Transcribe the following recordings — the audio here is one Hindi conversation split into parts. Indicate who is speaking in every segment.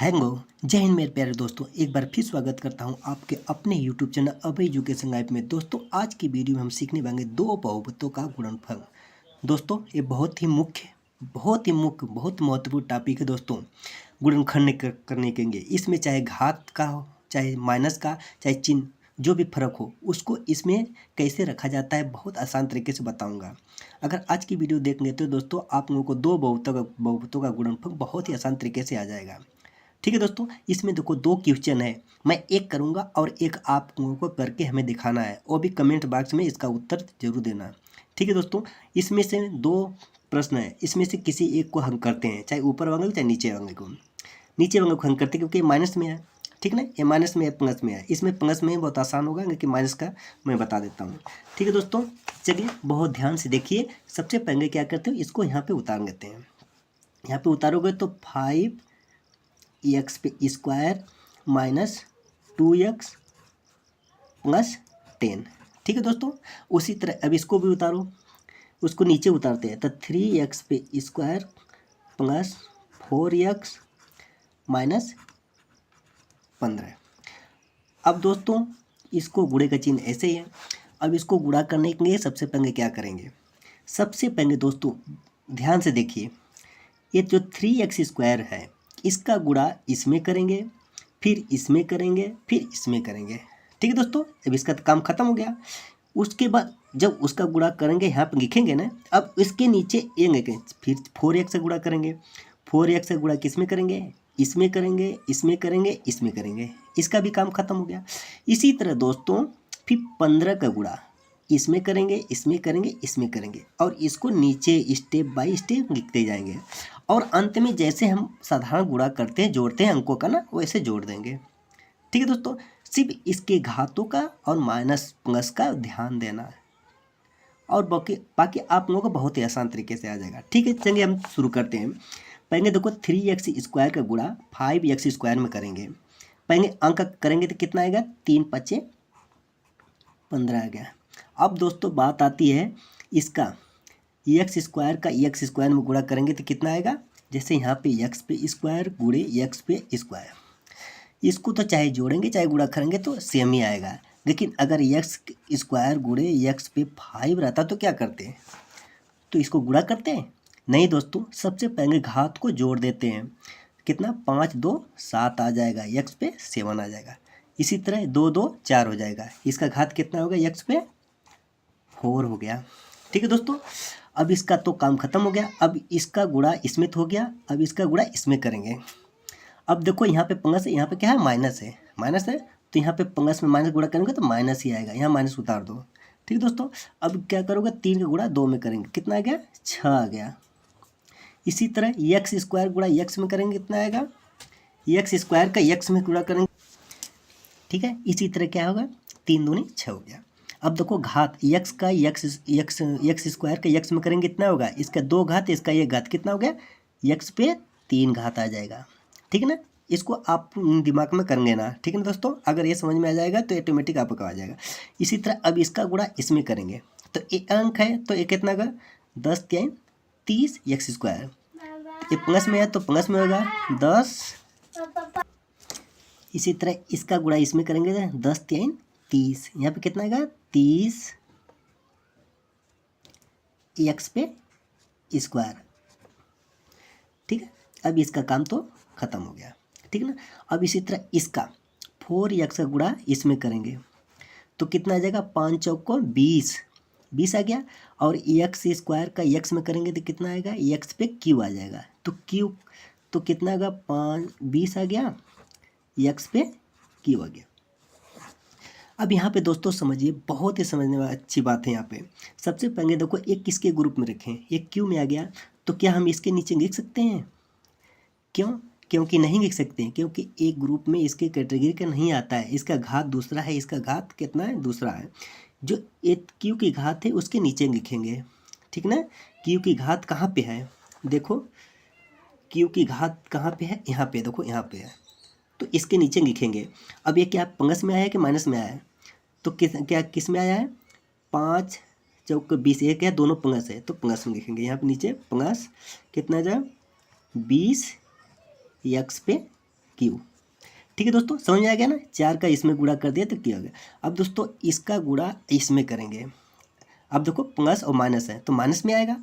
Speaker 1: हेलो, जय हिंद मेरे प्यारे दोस्तों। एक बार फिर स्वागत करता हूं आपके अपने यूट्यूब चैनल अभय एजुकेशन गाइड में। दोस्तों, आज की वीडियो में हम सीखने वाले दो बहुपदों का गुणनफल। दोस्तों, ये बहुत महत्वपूर्ण टॉपिक है दोस्तों। गुणनखंड करने के लिए इसमें चाहे घात का हो, चाहे माइनस का, चाहे चिन्ह, जो भी फर्क हो उसको इसमें कैसे रखा जाता है बहुत आसान तरीके से बताऊंगा। अगर आज की वीडियो देख लेते हो दोस्तों, आप लोगों को दो बहुपदों का गुणनफल बहुत ही आसान तरीके से आ जाएगा। ठीक है दोस्तों, इसमें देखो दो क्वेश्चन है, मैं एक करूंगा और एक आप लोगों को करके हमें दिखाना है, वो भी कमेंट बॉक्स में इसका उत्तर जरूर देना। ठीक है दोस्तों, इसमें से दो प्रश्न है, इसमें से किसी एक को हम करते हैं, चाहे ऊपर वाले को चाहे नीचे वाले को। नीचे वाले को हम करते हैं क्योंकि ये माइनस में है। ठीक ना, ये माइनस में है, प्लस में है। इसमें प्लस में बहुत आसान होगा, लेकिन माइनस का मैं बता देता हूँ। ठीक है दोस्तों, चलिए बहुत ध्यान से देखिए। सबसे पहले क्या करते हो, इसको यहाँ पे उतार लेते हैं। यहाँ पे उतारोगे तो 5x पे स्क्वायर माइनस 2x प्लस 10। ठीक है दोस्तों, उसी तरह अब इसको भी उतारो, उसको नीचे उतारते हैं तो 3x पे स्क्वायर प्लस 4x माइनस 15। अब दोस्तों, इसको गुणे का चिन्ह ऐसे ही है। अब इसको गुणा करने के लिए सबसे पहले क्या करेंगे, सबसे पहले दोस्तों ध्यान से देखिए, ये जो 3x स्क्वायर है इसका गुणा इसमें करेंगे, फिर इसमें करेंगे, फिर इसमें करेंगे। ठीक है दोस्तों, अब इसका काम खत्म हो गया। उसके बाद जब उसका गुणा करेंगे, यहाँ पर लिखेंगे ना, अब इसके नीचे ये लिखें, फिर 4x से गुणा करेंगे। 4x से गुणा किस में करेंगे, इसमें करेंगे, इसमें करेंगे, इसमें करेंगे। इसका भी काम खत्म हो गया। इसी तरह दोस्तों फिर 15 का गुणा इसमें करेंगे, इसमें करेंगे, इसमें करेंगे, और इसको नीचे स्टेप बाय स्टेप लिखते जाएंगे। और अंत में जैसे हम साधारण गुणा करते हैं, जोड़ते हैं अंकों का ना, वैसे जोड़ देंगे। ठीक है दोस्तों, सिर्फ इसके घातों का और माइनस प्लस का ध्यान देना है, और बाकी बाकी आप लोगों को बहुत ही आसान तरीके से आ जाएगा। ठीक है, चलिए हम शुरू करते हैं। पहले देखो 3x स्क्वायर का गुणा 5x स्क्वायर में करेंगे। पहले अंक करेंगे तो कितना आएगा, 3 5 15 आ गया। अब दोस्तों बात आती है इसका एक्स स्क्वायर का एक्स स्क्वायर में गुणा करेंगे तो कितना आएगा, जैसे यहाँ पे एक्स पे स्क्वायर गुणे एक्स पे स्क्वायर, इसको तो चाहे जोड़ेंगे चाहे गुणा करेंगे तो सेम ही आएगा। लेकिन अगर एक्स स्क्वायर गुणे एक्स पे 5 रहता तो क्या करते हैं, तो इसको गुणा करते हैं? नहीं दोस्तों, सबसे पहले घात को जोड़ देते हैं। कितना, 5 2 7 आ जाएगा, एक्स पे 7 आ जाएगा। इसी तरह 2 2 4 हो जाएगा, इसका घात कितना होगा, एक्स पे 4 हो गया। ठीक है दोस्तों, अब इसका तो काम खत्म हो गया। अब इसका गुणा इसमें तो हो गया, अब इसका गुणा इसमें करेंगे। अब देखो यहाँ पे प्लस है, यहाँ पे क्या है, माइनस है, तो यहाँ पे प्लस में माइनस गुणा करेंगे तो माइनस ही आएगा, यहाँ माइनस उतार दो। ठीक है दोस्तों, अब क्या करोगे, 3 का गुणा 2 में करेंगे, कितना आ गया, 6 आ गया। इसी तरह एक्स स्क्वायर गुणा एक्स में करेंगे, कितना आएगा, एक्स स्क्वायर का एक्स में गुणा करेंगे। ठीक है, इसी तरह क्या होगा, 3 दूनी 6 हो गया। अब देखो घात एक्स का एक्स स्क्वायर का एक्स में करेंगे, कितना होगा, इसका 2 घात, इसका 1 घात, कितना हो गया, एक्स पे 3 घात आ जाएगा। ठीक है ना, इसको आप दिमाग में करेंगे ना। ठीक है ना दोस्तों, अगर ये समझ में आ जाएगा तो ऑटोमेटिक आपका आ जाएगा। इसी तरह अब इसका गुणा इसमें करेंगे तो एक अंक है तो ये कितना होगा, 10 3 30 एक्स स्क्वायर, ये प्लस में है तो प्लस में होगा 10। इसी तरह इसका गुणा इसमें करेंगे, 10 3 30, यहाँ पे कितना आएगा, 30 एक्स पे स्क्वायर। ठीक है, अब इसका काम तो खत्म हो गया। ठीक है ना, अब इसी तरह इसका 4x का गुणा इसमें करेंगे तो कितना आ जाएगा, 5 चौक को 20 आ गया। और एक्स स्क्वायर का एक्स में करेंगे तो कितना आएगा, एक्स पे क्यू आ जाएगा, तो क्यू तो कितना आएगा, 20 आ गया, एक्स पे क्यू आ गया। अब यहाँ पे दोस्तों समझिए, बहुत ही समझने वाली अच्छी बात है। यहाँ पे सबसे पहले देखो, एक किसके ग्रुप में रखें, एक क्यू में आ गया, तो क्या हम इसके नीचे लिख सकते हैं, क्यों, क्योंकि नहीं लिख सकते हैं, क्योंकि एक ग्रुप में इसके कैटेगरी का नहीं आता है, इसका घात दूसरा है, इसका घात कितना है, दूसरा है। जो एक क्यू की घात है उसके नीचे लिखेंगे। ठीक ना, क्यू की घात कहाँ पे है, देखो क्यू की घात कहाँ पे है, यहाँ पे देखो, यहाँ पे है, तो इसके नीचे लिखेंगे। अब ये क्या प्लस में आया है कि माइनस में आया है, तो किस में आया है, 5 चौक 20, एक है, दोनों प्लस है तो प्लस में लिखेंगे। यहाँ पे नीचे प्लस कितना आ जाए, 20 एक्स पे क्यू। ठीक है दोस्तों, समझ में आ गया ना। 4 का इसमें गुणा कर दिया तो क्या हो गया। अब दोस्तों इसका गुणा इसमें करेंगे। अब देखो प्लस और माइनस है तो माइनस में आएगा,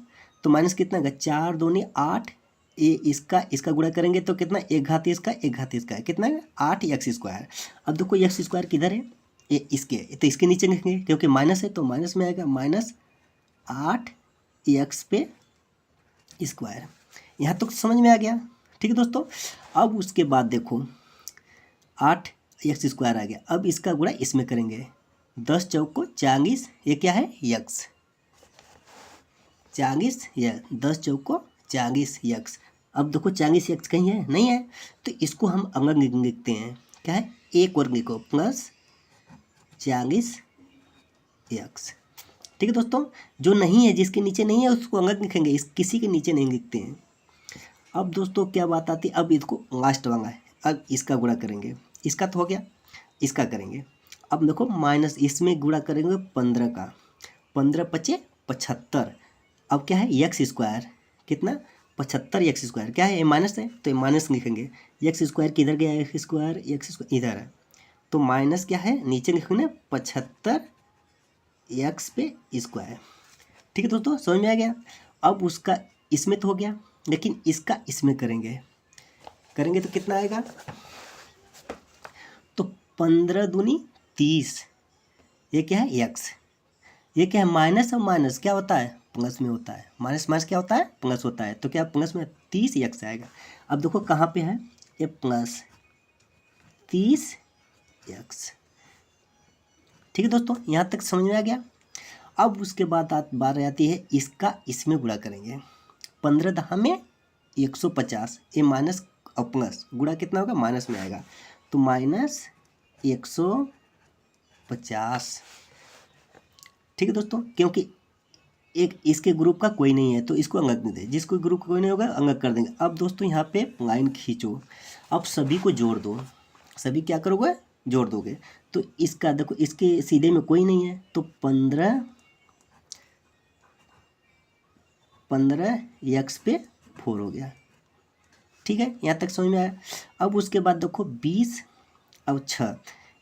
Speaker 1: तो माइनस कितना होगा, 4 दूनी 8, ये इसका गुणा करेंगे तो कितना, एक घात इसका है, कितना है 8 एक्स स्क्वायर। अब देखो एक्स स्क्वायर किधर है, ये इसके, तो इसके नीचे लिखेंगे क्योंकि माइनस है तो माइनस में आएगा, माइनस 8 एक्स पे स्क्वायर। यहाँ तो समझ में आ गया। ठीक है दोस्तों, अब उसके बाद देखो 8 एक्स स्क्वायर आ गया। अब इसका गुणा इसमें करेंगे, 10 चौक को 40, ये क्या है यक्स, 40 या 10 चौक को 40 यक्स। अब देखो 40 यक्स कहीं है, नहीं है, तो इसको हम अंग लिखते हैं, क्या है, एक वर्ग लिखो प्लस 40 यक्स। ठीक है दोस्तों, जो नहीं है, जिसके नीचे नहीं है उसको अंग लिखेंगे, इस किसी के नीचे नहीं लिखते हैं। अब दोस्तों क्या बात आती है, अब इसको लास्ट वाला है, अब इसका गुणा करेंगे, इसका तो हो गया, इसका करेंगे। अब देखो माइनस इसमें गुणा करेंगे 15 का, 15 पचे 75। अब क्या है एक्स स्क्वायर, कितना 75 एक्स स्क्वायर, क्या है ये माइनस है तो ये माइनस लिखेंगे, एक्स स्क्वायर किधर गया, एक्स स्क्वायर इधर है, तो माइनस क्या है नीचे लिखेंगे 75 एक्स पे स्क्वायर। ठीक है दोस्तों, समझ में आ गया। अब उसका इसमें तो हो गया, लेकिन इसका इसमें करेंगे तो कितना आएगा, तो 15 दूनी 30, ये क्या है एक्स, ये क्या है माइनस, और माइनस क्या होता है प्लस में होता है, माइनस माइनस क्या होता है प्लस होता है, तो क्या प्लस में 30 एक्स आएगा। अब देखो कहाँ पे है ये प्लस 30 एक्स। ठीक है दोस्तों, यहाँ तक समझ में आ गया। अब उसके बाद बात आती है इसका इसमें गुणा करेंगे, 15 दहा में 150, ये माइनस और प्लस गुणा कितना होगा, माइनस में आएगा, तो माइनस 150। ठीक है दोस्तों, क्योंकि एक इसके ग्रुप का कोई नहीं है तो इसको अंगक नहीं दे, जिसको ग्रुप का कोई नहीं होगा अंगक कर देंगे। अब दोस्तों यहाँ पे लाइन खींचो, अब सभी को जोड़ दो, सभी क्या करोगे जोड़ दोगे, तो इसका देखो इसके सीधे में कोई नहीं है तो 15 एक्स पे 4 हो गया। ठीक है, यहाँ तक समझ में आया। अब उसके बाद देखो 20 और 6,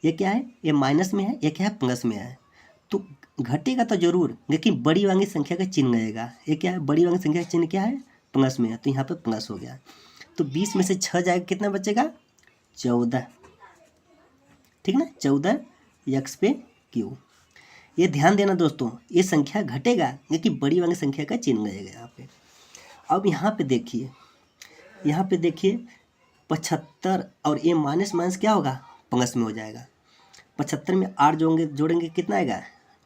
Speaker 1: ये क्या है, ये माइनस में है, ये क्या है प्लस में है, तो घटेगा तो जरूर, लेकिन बड़ी वाली संख्या का चिन्ह रहेगा, ये क्या है बड़ी वाली संख्या का चिन्ह क्या है प्लस में है, तो यहाँ पे प्लस हो गया, तो 20 में से 6 जाएगा, कितना बचेगा 14। ठीक ना, 14 एक्स पे क्यू। ये ध्यान देना दोस्तों, ये संख्या घटेगा लेकिन बड़ी वाली संख्या का चिन्ह रहेगा यहाँ पे। अब यहाँ पे देखिए 75 और ये माइनस माइनस क्या होगा प्लस में हो जाएगा, 75 में 8 जोड़ेंगे कितना आएगा,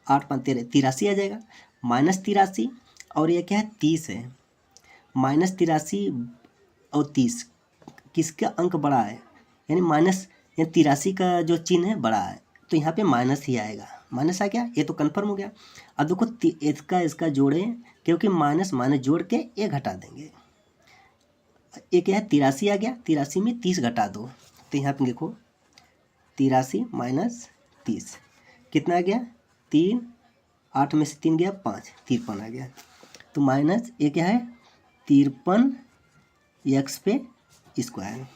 Speaker 1: 8 5 13 83 आ जाएगा, माइनस 83 और ये क्या है 30 है, माइनस 83 और 30 किसका अंक बड़ा है, यानी माइनस या 83 का जो चिन्ह है बड़ा है, तो यहाँ पे माइनस ही आएगा, माइनस आ गया, ये तो कन्फर्म हो गया। अब देखो इसका जोड़ें, क्योंकि माइनस माइनस जोड़ के ये घटा देंगे, ये क्या है 83 आ गया, 83 में 30 घटा दो, तो यहाँ पे देखो 83 माइनस 30 कितना आ गया 3, 8 में से 3 गया 5, 53 आ गया, तो माइनस ये क्या है 53 एक्स पे स्क्वायर।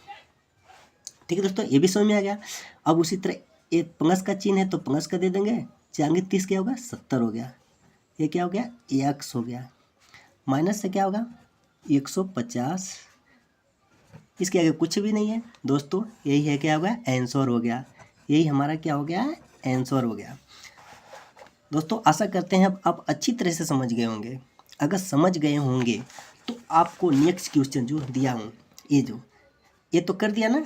Speaker 1: ठीक है दोस्तों, ये भी समझ में आ गया। अब उसी तरह एक प्लस का चिन्ह है तो प्लस का दे देंगे, 30 क्या होगा 70 हो गया, ये क्या हो गया एक्स हो गया, माइनस से क्या होगा 150, इसके आगे कुछ भी नहीं है दोस्तों, यही है क्या होगा आंसर हो गया, यही हमारा क्या हो गया आंसर हो गया। दोस्तों आशा करते हैं अब आप अच्छी तरह से समझ गए होंगे। अगर समझ गए होंगे तो आपको नेक्स्ट क्वेश्चन जो दिया हूँ, ये तो कर दिया ना,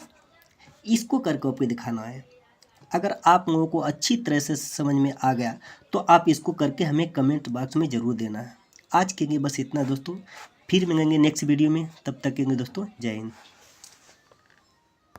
Speaker 1: इसको करके आपको दिखाना है। अगर आप लोगों को अच्छी तरह से समझ में आ गया तो आप इसको करके हमें कमेंट बॉक्स में ज़रूर देना है। आज के लिए बस इतना दोस्तों, फिर मिलेंगे नेक्स्ट वीडियो में, तब तक के लिए दोस्तों जय हिंद।